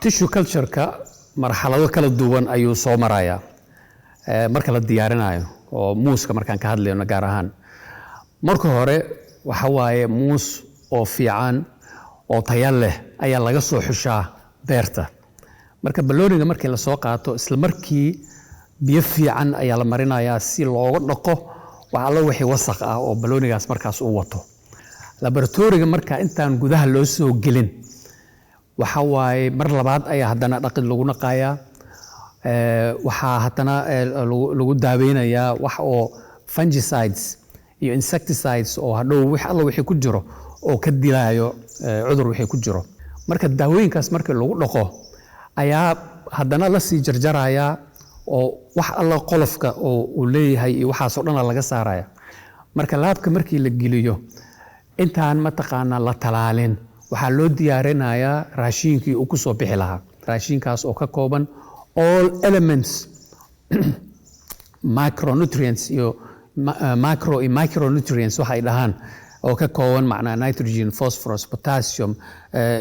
tissue culture-ka marxalado kala duwan ayuu soo marayaa marka la diyaarinayo oo muuska markaan ka hadlayno gaar ahaan marka hore waxa waaye muus oo fiican oo tayo leh ayaa laga soo xushaa beerta marka balooniga markii la soo qaato isla markii biyo fiican ayaa la marinayaa si looga dhaqo waxa la wixii wasakh ah oo baloonigaas markaas uu wato laboratoriga marka intaan gudaha loo soo gelin waxa waaye mar labaad ayaa haddana dhaqid lagu naqayaa waxaa haddana lagu daaweynayaa wax oo fungicides iyo insecticides oo hadhow wix alla wixii ku jiro oo ka dilaayo cudur wixii ku jiro marka daawooyinkaas markii lagu dhaqo ayaa haddana la sii jarjarayaa oo wax alla qolofka oo uu leeyahay iyo waxaas oo dhan laga saaraya marka laabka markii la geliyo intaan ma taqaana la talaalin waxaa loo diyaarinayaa raashinkii uu ku soo bixi lahaa raashinkaas oo ka kooban all elements micronutrients iyo micronutrients waxay dhahaan oo ka kooban macnaa nitrogen phosphorus potassium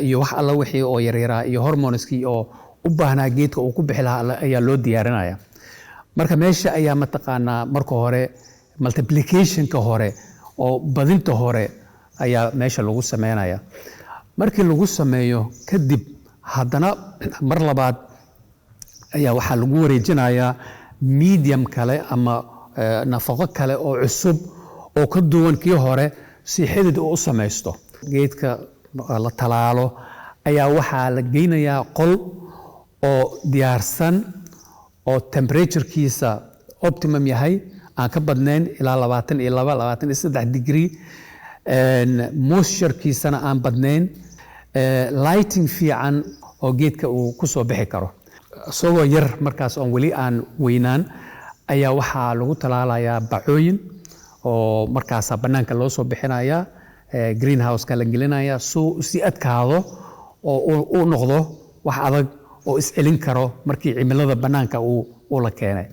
iyo wax alla wixii oo yaryara iyo hormoneskii oo u baahnaa geedka uu ku bixi lahaa ayaa loo diyaarinaya marka meesha ayaa ma taqaanaa marka hore multiplicationka hore oo badinta hore ayaa meesha lagu sameynaya markii lagu sameeyo kadib haddana mar labaad ayaa waxaa lagu wareejinayaa medium kale ama nafaqo kale oo cusub oo ka duwan kii hore si xidid uu u samaysto geedka la talaalo ayaa waxaa la geynayaa qol oo diyaarsan oo temperaturekiisa optimum yahay aan ka badnayn ilaa 22-23 degree moisturekiisana aan badnayn lighting fiican oo geedka uu ku soo bixi karo isagoo yar markaas oon weli aan weynaan ayaa waxaa lagu talaalayaa bacooyin oo markaas bannaanka loo soo bixinayaa greenhouse-ka la gelinaya si adkaado oo uu noqdo wax adag oo iscelin karo markii cimilada bannaanka uu la keenay